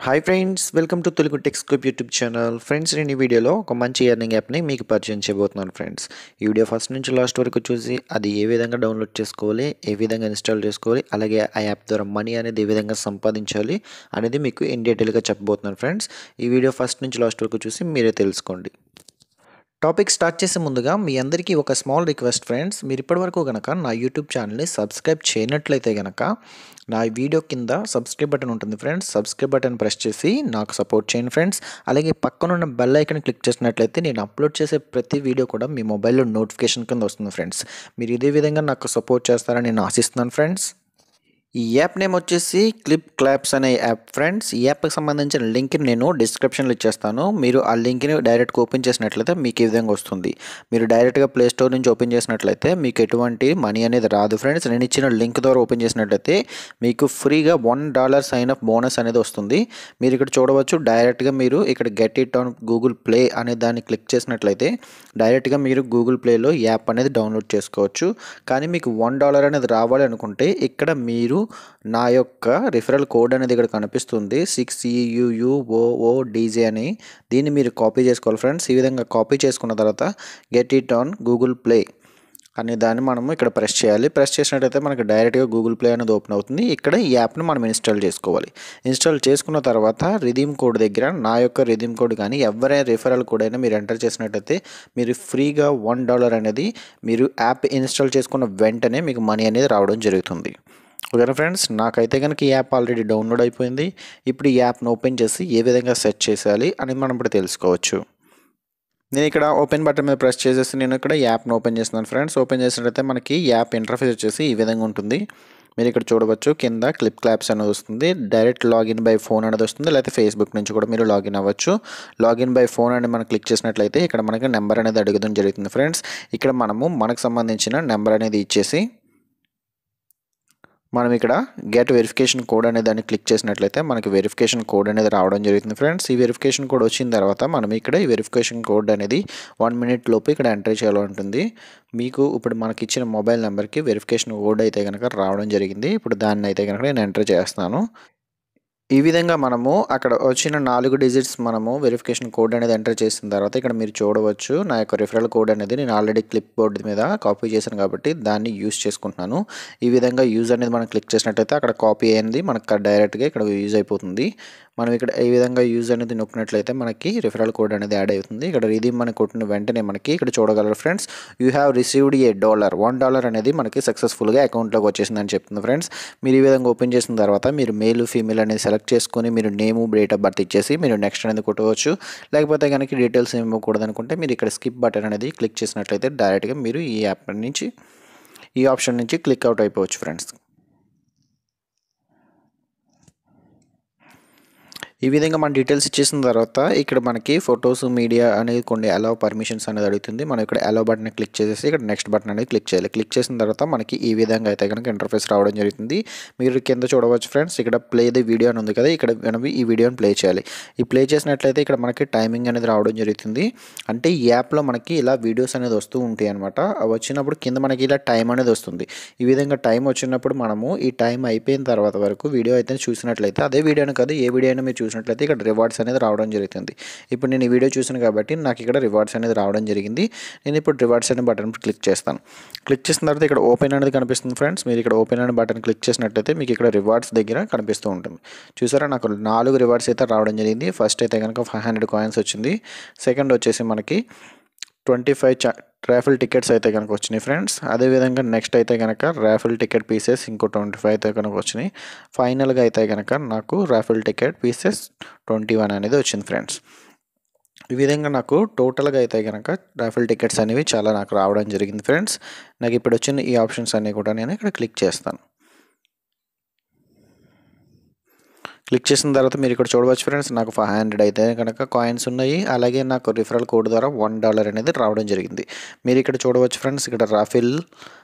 Hi friends, welcome to Telugu TechsCube YouTube channel. Friends, నేను ఈ వీడియోలో ఒక మంచి ఎర్నింగ్ యాప్ని మీకు పరిచయం చేయబోతున్నాను. ఫ్రెండ్స్, ఈ వీడియో ఫస్ట్ నుంచి లాస్ట్ వరకు చూసి అది ఏ విధంగా డౌన్లోడ్ చేసుకోవాలి, ఏ విధంగా ఇన్స్టాల్ చేసుకోవాలి, అలాగే ఆ యాప్ ద్వారా మనీ అనేది ఏ విధంగా సంపాదించాలి అనేది మీకు ఇన్ డీటెయిల్గా చెప్పబోతున్నాను. ఫ్రెండ్స్, ఈ వీడియో ఫస్ట్ నుంచి లాస్ట్ వరకు చూసి మీరే తెలుసుకోండి. టాపిక్ స్టార్ట్ చేసే ముందుగా మీ అందరికీ ఒక స్మాల్ రిక్వెస్ట్ ఫ్రెండ్స్. మీరు ఇప్పటివరకు కనుక నా యూట్యూబ్ ఛానల్ని సబ్స్క్రైబ్ చేయనట్లయితే కనుక నా వీడియో కింద సబ్స్క్రైబ్ బటన్ ఉంటుంది ఫ్రెండ్స్. సబ్స్క్రైబ్ బటన్ ప్రెస్ చేసి నాకు సపోర్ట్ చేయండి ఫ్రెండ్స్. అలాగే పక్కనున్న బెల్ ఐకాన్ క్లిక్ చేసినట్లయితే నేను అప్లోడ్ చేసే ప్రతి వీడియో కూడా మీ మొబైల్లో నోటిఫికేషన్ కింద వస్తుంది ఫ్రెండ్స్. మీరు ఇదే విధంగా నాకు సపోర్ట్ చేస్తారని నేను ఆశిస్తున్నాను ఫ్రెండ్స్. ఈ యాప్ నేమ్ వచ్చేసి క్లిప్క్లాప్స్ అనే యాప్ ఫ్రెండ్స్. ఈ యాప్కి సంబంధించిన లింక్ని నేను డిస్క్రిప్షన్లో ఇచ్చేస్తాను. మీరు ఆ లింక్ని డైరెక్ట్గా ఓపెన్ చేసినట్లయితే మీకు ఈ విధంగా వస్తుంది. మీరు డైరెక్ట్గా ప్లే స్టోర్ నుంచి ఓపెన్ చేసినట్లయితే మీకు ఎటువంటి మనీ అనేది రాదు ఫ్రెండ్స్. నేను ఇచ్చిన లింక్ ద్వారా ఓపెన్ చేసినట్లయితే మీకు ఫ్రీగా $1 సైన్ అప్ బోనస్ అనేది వస్తుంది. మీరు ఇక్కడ చూడవచ్చు. డైరెక్ట్గా మీరు ఇక్కడ get it on Google play అనే దాన్ని క్లిక్ చేసినట్లయితే డైరెక్ట్గా మీరు గూగుల్ ప్లేలో యాప్ అనేది డౌన్లోడ్ చేసుకోవచ్చు. కానీ మీకు $1 అనేది రావాలి అనుకుంటే ఇక్కడ మీరు నా యొక్క రిఫరల్ కోడ్ అనేది ఇక్కడ కనిపిస్తుంది 6EUUOODJ అని. దీన్ని మీరు కాపీ చేసుకోవాలి ఫ్రెండ్స్. ఈ విధంగా కాపీ చేసుకున్న తర్వాత get it on Google play అనే దాన్ని మనము ఇక్కడ ప్రెస్ చేయాలి. ప్రెస్ చేసినట్టయితే మనకి డైరెక్ట్గా గూగుల్ ప్లే అనేది ఓపెన్ అవుతుంది. ఇక్కడ ఈ యాప్ని మనం ఇన్స్టాల్ చేసుకోవాలి. ఇన్స్టాల్ చేసుకున్న తర్వాత రిడీమ్ కోడ్ దగ్గర నా యొక్క రిడీమ్ కోడ్ కానీ ఎవరైనా రిఫరల్ కోడ్ అయినా మీరు ఎంటర్ చేసినట్టయితే మీరు ఫ్రీగా $1 అనేది మీరు యాప్ ఇన్స్టాల్ చేసుకున్న వెంటనే మీకు మనీ అనేది రావడం జరుగుతుంది. ఓకేనా ఫ్రెండ్స్, నాకైతే కనుక ఈ యాప్ ఆల్రెడీ డౌన్లోడ్ అయిపోయింది. ఇప్పుడు ఈ యాప్ను ఓపెన్ చేసి ఏ విధంగా సెట్ చేయాలి అని మనం ఇప్పుడు తెలుసుకోవచ్చు. నేను ఇక్కడ ఓపెన్ బటన్ మీద ప్రెస్ చేసేసి నేను ఇక్కడ యాప్ను ఓపెన్ చేస్తున్నాను ఫ్రెండ్స్. ఓపెన్ చేసినట్లయితే మనకి యాప్ ఇంటర్ఫేస్ వచ్చేసి ఈ విధంగా ఉంటుంది. మీరు ఇక్కడ చూడవచ్చు. కింద క్లిప్క్లాప్స్ అనేది వస్తుంది. డైరెక్ట్ లాగిన్ బై ఫోన్ అనేది వస్తుంది. లేకపోతే ఫేస్బుక్ నుంచి కూడా మీరు లాగిన్ అవ్వచ్చు. లాగిన్ బై ఫోన్ అని మనం క్లిక్ చేసినట్లయితే ఇక్కడ మనకి నెంబర్ అనేది అడగడం జరుగుతుంది ఫ్రెండ్స్. ఇక్కడ మనకు సంబంధించిన నెంబర్ అనేది ఇచ్చేసి మనం ఇక్కడ గెట్ వెరిఫికేషన్ కోడ్ అనే దాన్ని క్లిక్ చేసినట్లయితే మనకి వెరిఫికేషన్ కోడ్ అనేది రావడం జరుగుతుంది ఫ్రెండ్స్. ఈ వెరిఫికేషన్ కోడ్ వచ్చిన తర్వాత మనం ఇక్కడ ఈ వెరిఫికేషన్ కోడ్ అనేది 1 minute లోపు ఇక్కడ ఎంటర్ చేయాలి ఉంటుంది. మీకు ఇప్పుడు మనకి ఇచ్చిన మొబైల్ నెంబర్కి వెరిఫికేషన్ కోడ్ అయితే కనుక రావడం జరిగింది. ఇప్పుడు దాన్ని అయితే కనుక నేను ఎంటర్ చేస్తాను. ఈ విధంగా మనము అక్కడ వచ్చిన 4 digits మనము వెరిఫికేషన్ కోడ్ అనేది ఎంటర్ చేసిన తర్వాత ఇక్కడ మీరు చూడవచ్చు. నా యొక్క రిఫరల్ కోడ్ అనేది నేను ఆల్రెడీ క్లిప్ బోర్డ్ మీద కాపీ చేశాను కాబట్టి దాన్ని యూజ్ చేసుకుంటున్నాను. ఈ విధంగా యూజ్ అనేది మనం క్లిక్ చేసినట్లయితే అక్కడ కాపీ అయింది మనకు డైరెక్ట్గా ఇక్కడ యూజ్ అయిపోతుంది. మనం ఇక్కడ ఈ విధంగా యూజ్ అనేది నొక్కినట్లయితే మనకి రిఫరల్ కోడ్ అనేది యాడ్ అవుతుంది. ఇక్కడ రిడీమ్ అని కొట్టిన వెంటనే మనకి ఇక్కడ చూడగలరు ఫ్రెండ్స్. యూ హ్యావ్ రిసీవ్డ్ $1 అనేది మనకి సక్సెస్ఫుల్గా అకౌంట్లోకి వచ్చేసిందని చెప్తుంది ఫ్రెండ్స్. మీరు ఈ విధంగా ఓపెన్ చేసిన తర్వాత మీరు మేల్ ఫీమేల్ అనేది సెలెక్ట్ చేసుకొని మీరు నేము డేట్ ఆఫ్ బర్త్ ఇచ్చేసి మీరు నెక్స్ట్ అనేది కొట్టవచ్చు. లేకపోతే కనుక డీటెయిల్స్ ఏమి ఇవ్వకూడదు అనుకుంటే మీరు ఇక్కడ స్కిప్ బటన్ అనేది క్లిక్ చేసినట్లయితే డైరెక్ట్గా మీరు ఈ యాప్ నుంచి ఈ ఆప్షన్ నుంచి క్లిక్ అవుట్ అయిపోవచ్చు ఫ్రెండ్స్. ఈ విధంగా మన డీటెయిల్స్ ఇచ్చేసిన తర్వాత ఇక్కడ మనకి ఫొటోస్ మీడియా అనేది కొన్ని అలౌ పర్మిషన్స్ అనేది అడుగుతుంది. మనం ఇక్కడ అలౌ బటన్ క్లిక్ చేసేసి ఇక్కడ నెక్స్ట్ బటన్ అనేది క్లిక్ చేయాలి. క్లిక్ చేసిన తర్వాత మనకి ఈ విధంగా అయితే కనుక ఇంటర్ఫేస్ రావడం జరుగుతుంది. మీరు కింద చూడవచ్చు ఫ్రెండ్స్. ఇక్కడ ప్లే ది వీడియో అని ఉంది కదా, ఇక్కడ మనం ఈ వీడియోని ప్లే చేయాలి. ఈ ప్లే చేసినట్లయితే ఇక్కడ మనకి టైమింగ్ అనేది రావడం జరుగుతుంది. అంటే ఈ యాప్లో మనకి ఇలా వీడియోస్ అనేది వస్తూ ఉంటాయి అనమాట. అవి వచ్చినప్పుడు కింద మనకి ఇలా టైం అనేది వస్తుంది. ఈ విధంగా టైం వచ్చినప్పుడు మనము ఈ టైం అయిపోయిన తర్వాత వరకు వీడియో అయితే చూసినట్లయితే అదే వీడియోని కాదు ఏ వీడియో అయినా మీరు చూసినట్లయితే ఇక్కడ రివార్డ్స్ అనేది రావడం జరుగుతుంది. ఇప్పుడు నేను ఈ వీడియో చూసాను కాబట్టి నాకు ఇక్కడ రివార్డ్స్ అనేది రావడం జరిగింది. నేను ఇప్పుడు రివార్డ్స్ అనే బటన్ క్లిక్ చేస్తాను. క్లిక్ చేసిన తర్వాత ఇక్కడ ఓపెన్ అనేది కనిపిస్తుంది ఫ్రెండ్స్. మీరు ఇక్కడ ఓపెన్ అనే బటన్ క్లిక్ చేసినట్లయితే మీకు ఇక్కడ రివార్డ్స్ దగ్గర కనిపిస్తూ ఉంటుంది. చూసారా, నాకు 4 రివార్డ్స్ అయితే రావడం జరిగింది. ఫస్ట్ అయితే కనుక 500 కాయిన్స్ వచ్చింది. సెకండ్ వచ్చేసి మనకి 25 రాఫిల్ టికెట్స్ అయితే కనుక వచ్చినాయి ఫ్రెండ్స్. అదేవిధంగా నెక్స్ట్ అయితే కనుక రాఫిల్ టికెట్ పీసెస్ ఇంకో 25 అయితే కనుక వచ్చినాయి. ఫైనల్గా అయితే కనుక నాకు రాఫిల్ టికెట్ పీసెస్ 21 అనేది వచ్చింది ఫ్రెండ్స్. ఈ విధంగా నాకు టోటల్గా అయితే కనుక రాఫిల్ టికెట్స్ అనేవి చాలా నాకు రావడం జరిగింది ఫ్రెండ్స్. నాకు ఇప్పుడు వచ్చిన ఈ ఆప్షన్స్ అన్నీ కూడా నేను ఇక్కడ క్లిక్ చేస్తాను. క్లిక్ చేసిన తర్వాత మీరు ఇక్కడ చూడవచ్చు ఫ్రెండ్స్. నాకు 500 అయితే కనుక కాయిన్స్ ఉన్నాయి. అలాగే నాకు రిఫరల్ కోడ్ ద్వారా $1 అనేది రావడం జరిగింది. మీరు ఇక్కడ చూడవచ్చు ఫ్రెండ్స్. ఇక్కడ రాఫిల్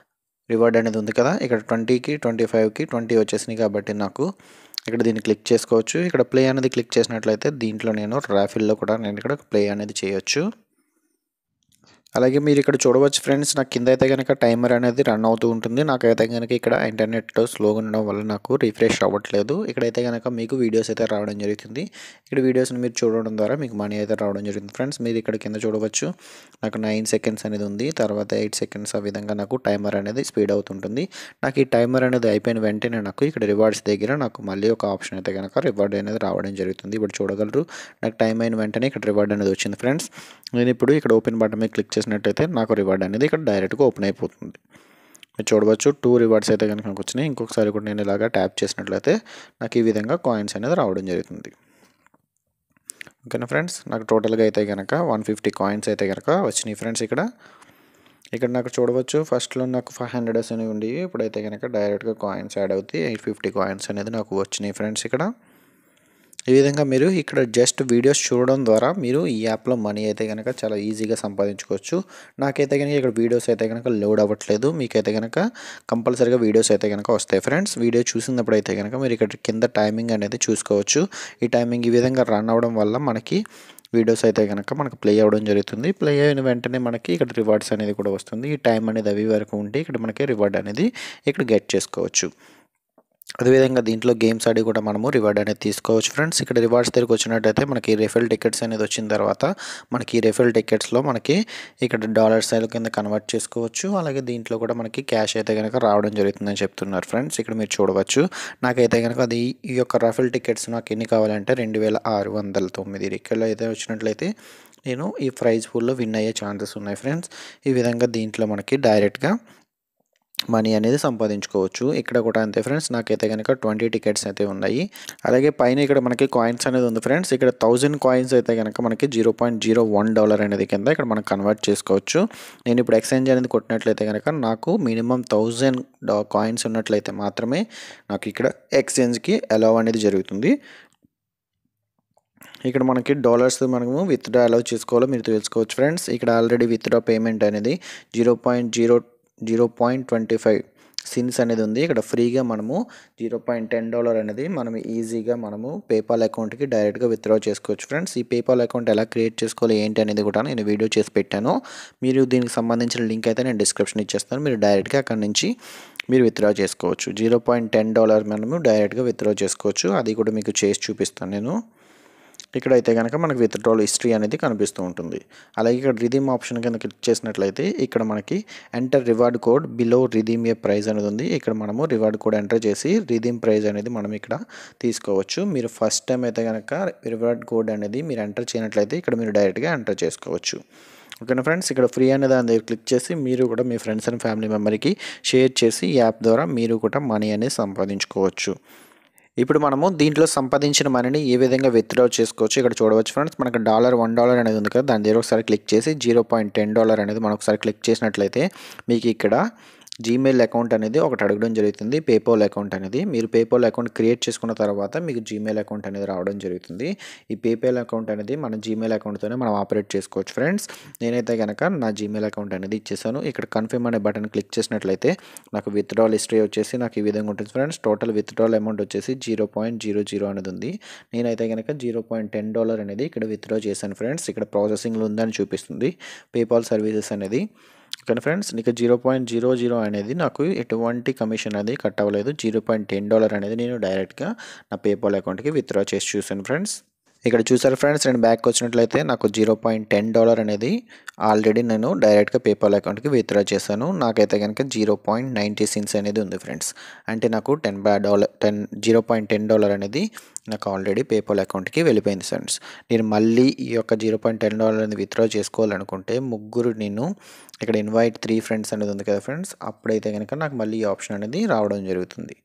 రివార్డ్ అనేది ఉంది కదా, ఇక్కడ 20కి 25కి 20 వచ్చేసినాయి కాబట్టి నాకు ఇక్కడ దీన్ని క్లిక్ చేసుకోవచ్చు. ఇక్కడ ప్లే అనేది క్లిక్ చేసినట్లయితే దీంట్లో నేను రాఫిల్లో కూడా నేను ఇక్కడ ప్లే అనేది చేయొచ్చు. అలాగే మీరు ఇక్కడ చూడవచ్చు ఫ్రెండ్స్, నాకు కింద అయితే గనక టైమర్ అనేది రన్ అవుతూ ఉంటుంది. నాకైతే గనక ఇక్కడ ఇంటర్నెట్ స్లోగా ఉండడం వల్ల నాకు రిఫ్రెష్ అవ్వట్లేదు. ఇక్కడైతే గనక మీకు వీడియోస్ అయితే రావడం జరుగుతుంది. ఇక్కడ వీడియోస్ని మీరు చూడడం ద్వారా మీకు మనీ అయితే రావడం జరుగుతుంది ఫ్రెండ్స్. మీరు ఇక్కడ కింద చూడవచ్చు, నాకు 9 సెకండ్స్ అనేది ఉంది, తర్వాత 8 సెకండ్స్, ఆ విధంగా నాకు టైమర్ అనేది స్పీడ్ అవుతుంటుంది. నాకు ఈ టైమర్ అనేది అయిపోయిన వెంటనే నాకు ఇక్కడ రివార్డ్స్ దగ్గర నాకు మళ్ళీ ఒక ఆప్షన్ అయితే కనుక రివార్డ్ అనేది రావడం జరుగుతుంది. ఇప్పుడు చూడగలరు, నాకు టైం అయిన వెంటనే ఇక్కడ రివార్డ్ అనేది వచ్చింది ఫ్రెండ్స్. నేను ఇప్పుడు ఇక్కడ ఓపెన్ బటన్ మీద క్లిక్ చేసినట్టయితే నాకు రివార్డ్ అనేది ఇక్కడ డైరెక్ట్గా ఓపెన్ అయిపోతుంది. మీరు చూడవచ్చు 2 రివార్డ్స్ అయితే కనుక నాకు వచ్చినాయి. ఇంకొకసారి కూడా నేను ఇలాగా ట్యాప్ చేసినట్లయితే నాకు ఈ విధంగా కాయిన్స్ అనేది రావడం జరుగుతుంది. ఓకేనా ఫ్రెండ్స్, నాకు టోటల్గా అయితే కనుక 150 కాయిన్స్ అయితే కనుక వచ్చినాయి ఫ్రెండ్స్. ఇక్కడ నాకు చూడవచ్చు, ఫస్ట్లో నాకు 500 అనేవి ఉండేవి, ఇప్పుడైతే కనుక డైరెక్ట్గా కాయిన్స్ యాడ్ అవుతాయి. 850 కాయిన్స్ అనేది నాకు వచ్చినాయి ఫ్రెండ్స్. ఈ విధంగా మీరు ఇక్కడ జస్ట్ వీడియోస్ చూడడం ద్వారా మీరు ఈ యాప్లో మనీ అయితే కనుక చాలా ఈజీగా సంపాదించుకోవచ్చు. నాకైతే కనుక ఇక్కడ వీడియోస్ అయితే కనుక లోడ్ అవ్వట్లేదు. మీకైతే కనుక కంపల్సరీగా వీడియోస్ అయితే కనుక వస్తాయి ఫ్రెండ్స్. వీడియో చూసినప్పుడు అయితే కనుక మీరు ఇక్కడ కింద టైమింగ్ అనేది చూసుకోవచ్చు. ఈ టైమింగ్ ఈ విధంగా రన్ అవ్వడం వల్ల మనకి వీడియోస్ అయితే కనుక మనకు ప్లే అవ్వడం జరుగుతుంది. ప్లే అయిన వెంటనే మనకి ఇక్కడ రివార్డ్స్ అనేది కూడా వస్తుంది. ఈ టైం అనేది అవి వరకు ఉంటే ఇక్కడ మనకి రివార్డ్ అనేది ఇక్కడ గెట్ చేసుకోవచ్చు. అదేవిధంగా దీంట్లో గేమ్స్ ఆడి కూడా మనము రివార్డ్ అనేది తీసుకోవచ్చు ఫ్రెండ్స్. ఇక్కడ రివార్డ్స్ దగ్గరికి వచ్చినట్టయితే మనకి రెఫరల్ టికెట్స్ అనేది వచ్చిన తర్వాత మనకి రెఫరల్ టికెట్స్లో మనకి ఇక్కడ డాలర్స్ కింద కన్వర్ట్ చేసుకోవచ్చు. అలాగే దీంట్లో కూడా మనకి క్యాష్ అయితే కనుక రావడం జరుగుతుందని చెప్తున్నారు ఫ్రెండ్స్. ఇక్కడ మీరు చూడవచ్చు, నాకైతే కనుక అది ఈ యొక్క రెఫరల్ టికెట్స్ నాకు ఎన్ని కావాలంటే 2609 ఇక్కడ అయితే వచ్చినట్లయితే నేను ఈ ప్రైజ్ పూల్లో విన్ అయ్యే ఛాన్సెస్ ఉన్నాయి ఫ్రెండ్స్. ఈ విధంగా దీంట్లో మనకి డైరెక్ట్గా మనీ అనేది సంపాదించుకోవచ్చు. ఇక్కడ కూడా అంతే ఫ్రెండ్స్, నాకైతే కనుక 20 టికెట్స్ అయితే ఉన్నాయి. అలాగే పైన ఇక్కడ మనకి కాయిన్స్ అనేది ఉంది ఫ్రెండ్స్. ఇక్కడ 1000 కాయిన్స్ అయితే కనుక మనకి $0.01 అనేది కింద ఇక్కడ మనం కన్వర్ట్ చేసుకోవచ్చు. నేను ఇప్పుడు ఎక్స్చేంజ్ అనేది కొట్టినట్లయితే కనుక నాకు మినిమం 1000 కాయిన్స్ ఉన్నట్లయితే మాత్రమే నాకు ఇక్కడ ఎక్స్చేంజ్కి అలౌ అనేది జరుగుతుంది. ఇక్కడ మనకి డాలర్స్ మనము విత్డ్రా అలౌ చేసుకోవాలో మీరు తెలుసుకోవచ్చు ఫ్రెండ్స్. ఇక్కడ ఆల్రెడీ విత్డ్రా పేమెంట్ అనేది 0.25 సిన్స్ అనేది ఉంది. ఇక్కడ ఫ్రీగా మనము $0.10 అనేది మనం ఈజీగా మనము పేపాల్ అకౌంట్కి డైరెక్ట్గా విత్డ్రా చేసుకోవచ్చు ఫ్రెండ్స్. ఈ పేపాల్ అకౌంట్ ఎలా క్రియేట్ చేసుకోవాలి ఏంటి అనేది కూడా నేను వీడియో చేసి పెట్టాను. మీరు దీనికి సంబంధించిన లింక్ అయితే నేను డిస్క్రిప్షన్ ఇచ్చేస్తాను. మీరు డైరెక్ట్గా అక్కడ నుంచి మీరు విత్డ్రా చేసుకోవచ్చు. $0.10 మనము డైరెక్ట్గా విత్డ్రా చేసుకోవచ్చు. అది కూడా మీకు చేసి చూపిస్తాను నేను. ఇక్కడైతే కనుక మనకి విత్డ్రాల్ హిస్టరీ అనేది కనిపిస్తూ ఉంటుంది. అలాగే ఇక్కడ రిడీమ్ ఆప్షన్ కింద క్లిక్ చేసినట్లయితే ఇక్కడ మనకి enter reward code below redeem a prize అనేది ఉంది. ఇక్కడ మనము రివార్డ్ కోడ్ ఎంటర్ చేసి రిడీమ్ ప్రైజ్ అనేది మనం ఇక్కడ తీసుకోవచ్చు. మీరు ఫస్ట్ టైం అయితే కనుక రివార్డ్ కోడ్ అనేది మీరు ఎంటర్ చేయనట్లయితే ఇక్కడ మీరు డైరెక్ట్గా ఎంటర్ చేసుకోవచ్చు. ఓకేనా ఫ్రెండ్స్, ఇక్కడ ఫ్రీ అనే దాని దగ్గర క్లిక్ చేసి మీరు కూడా మీ ఫ్రెండ్స్ అండ్ ఫ్యామిలీ మెంబర్కి షేర్ చేసి ఈ యాప్ ద్వారా మీరు కూడా మనీ అనేది సంపాదించుకోవచ్చు. ఇప్పుడు మనము దీంట్లో సంపాదించిన మనీని ఏ విధంగా విత్డ్రా చేసుకోవచ్చు ఇక్కడ చూడవచ్చు ఫ్రెండ్స్. మనకు $1 అనేది ఉంది కదా, దాని దగ్గర ఒకసారి క్లిక్ చేసి $0.10 అనేది మనం ఒకసారి క్లిక్ చేసినట్లయితే మీకు ఇక్కడ జీమెయిల్ అకౌంట్ అనేది ఒకటి అడగడం జరుగుతుంది. పేపాల్ అకౌంట్ అనేది మీరు పేపాల్ అకౌంట్ క్రియేట్ చేసుకున్న తర్వాత మీకు జీమెయిల్ అకౌంట్ అనేది రావడం జరుగుతుంది. ఈ పేపాల్ అకౌంట్ అనేది మన జీమెయిల్ అకౌంట్తోనే మనం ఆపరేట్ చేసుకోవచ్చు ఫ్రెండ్స్. నేనైతే కనుక నా జీమెయిల్ అకౌంట్ అనేది ఇచ్చేసాను. ఇక్కడ కన్ఫర్మ్ అనే బటన్ క్లిక్ చేసినట్లయితే నాకు విత్డ్రాల్ హిస్టరీ వచ్చేసి నాకు ఈ విధంగా ఉంటుంది ఫ్రెండ్స్. టోటల్ విత్డ్రాల్ అమౌంట్ వచ్చేసి 0.00 అనేది ఉంది. నేనైతే కనుక $0.10 అనేది ఇక్కడ విత్డ్రా చేశాను ఫ్రెండ్స్. ఇక్కడ ప్రాసెసింగ్లో ఉందని చూపిస్తుంది పేపాల్ సర్వీసెస్ అనేది. ఓకే ఫ్రెండ్స్, నీకు 0.00 అనేది నాకు ఎటువంటి కమిషన్ అది కట్ అవ్వలేదు. $0.10 అనేది నేను డైరెక్ట్గా నా పేపాల్ అకౌంట్కి విత్డ్రా చేసి చూసాను ఫ్రెండ్స్. ఇక్కడ చూసారు ఫ్రెండ్స్, నేను బ్యాక్ వచ్చినట్లయితే నాకు $0.10 అనేది ఆల్రెడీ నేను డైరెక్ట్గా పేపాల్ అకౌంట్కి విత్డ్రా చేశాను. నాకైతే కనుక 0.90 సిన్స్ అనేది ఉంది ఫ్రెండ్స్. అంటే నాకు $0.10 అనేది నాకు ఆల్రెడీ పేపాల్ అకౌంట్కి వెళ్ళిపోయింది ఫ్రెండ్స్. నేను మళ్ళీ ఈ యొక్క $0.10 అనేది విత్డ్రా చేసుకోవాలనుకుంటే నేను ఇక్కడ ఇన్వైట్ 3 ఫ్రెండ్స్ అనేది ఉంది కదా ఫ్రెండ్స్, అప్పుడైతే కనుక నాకు మళ్ళీ ఈ ఆప్షన్ అనేది రావడం జరుగుతుంది.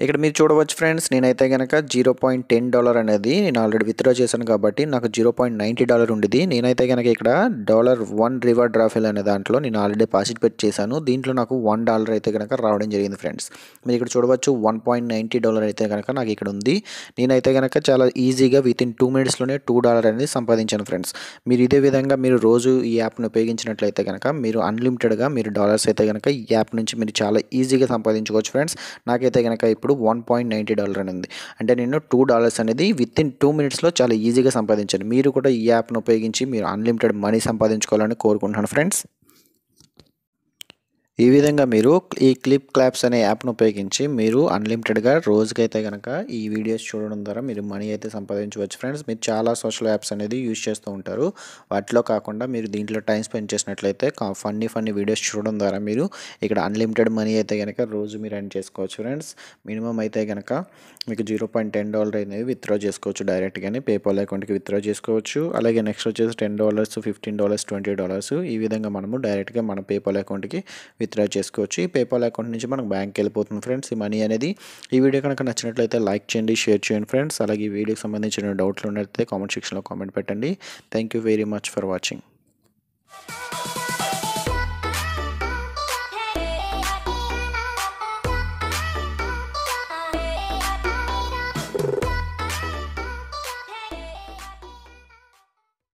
ఇక్కడ మీరు చూడవచ్చు ఫ్రెండ్స్, నేనైతే కనుక $0.10 అనేది నేను ఆల్రెడీ విత్డ్రా చేశాను కాబట్టి నాకు $0.90 ఉండేది. నేనైతే కనుక ఇక్కడ $1 రివార్డ్ రాఫెల్ అనే దాంట్లో నేను ఆల్రెడీ పార్టిసిపేట్ చేశాను. దీంట్లో నాకు $1 అయితే కనుక రావడం జరిగింది ఫ్రెండ్స్. మీరు ఇక్కడ చూడవచ్చు $1.90 అయితే కనుక నాకు ఇక్కడ ఉంది. నేనైతే కనుక చాలా ఈజీగా వితిన్ 2 మినిట్స్లోనే $2 అనేది సంపాదించాను ఫ్రెండ్స్. మీరు ఇదే విధంగా మీరు రోజు ఈ యాప్ను ఉపయోగించినట్లయితే కనుక మీరు అన్లిమిటెడ్గా మీరు డాలర్స్ అయితే కనుక ఈ యాప్ నుంచి మీరు చాలా ఈజీగా సంపాదించుకోవచ్చు ఫ్రెండ్స్. నాకైతే కనుక ఇప్పుడు ఇప్పుడు $1.90 అని ఉంది. అంటే నేను $2 అనేది వితిన్ 2 మినిట్స్‌లో చాలా ఈజీగా సంపాదించాను. మీరు కూడా ఈ యాప్‌ని ఉపయోగించి మీరు అన్‌లిమిటెడ్ మనీ సంపాదించుకోవాలని కోరుకుంటున్నాను ఫ్రెండ్స్. ఈ విధంగా మీరు ఈ క్లిప్ క్లాప్స్ అనే యాప్‌ను ఉపయోగించి మీరు అన్‌లిమిటెడ్‌గా రోజుకైతే గనక ఈ వీడియోస్ చూడడం ద్వారా మీరు మనీ అయితే సంపాదించవచ్చు ఫ్రెండ్స్. మీరు చాలా సోషల్ యాప్స్ అనేది యూజ్ చేస్తూ ఉంటారు. వాటిలో కాకుండా మీరు దీంట్లో టైమ్ స్పెండ్ చేసినట్లయితే ఫన్నీ వీడియోస్ చూడడం ద్వారా మీరు ఇక్కడ అన్‌లిమిటెడ్ మనీ అయితే గనక రోజు మీరు ఎర్న్ చేసుకోవచ్చు ఫ్రెండ్స్. మినిమమ్ అయితే గనక మీకు $0.10 అనేది విత్‌డ్రా చేసుకోవచ్చు డైరెక్ట్‌గానే పేపాల్ అకౌంట్‌కి విత్‌డ్రా చేసుకోవచ్చు. అలాగే నెక్స్ట్ వచ్చేసి $10, $15, $20 ఈ విధంగా మనము డైరెక్ట్‌గా మన పేపాల్ అకౌంట్‌కి విత్‌డ్రా చేసుకోవచ్చు. ఈ పేపాల్ అకౌంట్ నుంచి మనకు బ్యాంక్‌కి వెళ్ళిపోతుంది ఫ్రెండ్స్ ఈ మనీ అనేది. ఈ వీడియో కనుక నచ్చినట్లయితే లైక్ చేయండి, షేర్ చేయండి ఫ్రెండ్స్. అలాగే ఈ వీడియోకి సంబంధించిన డౌట్లు ఉన్నట్లయితే కామెంట్ సెక్షన్‌లో కామెంట్ పెట్టండి. Thank you very much for watching.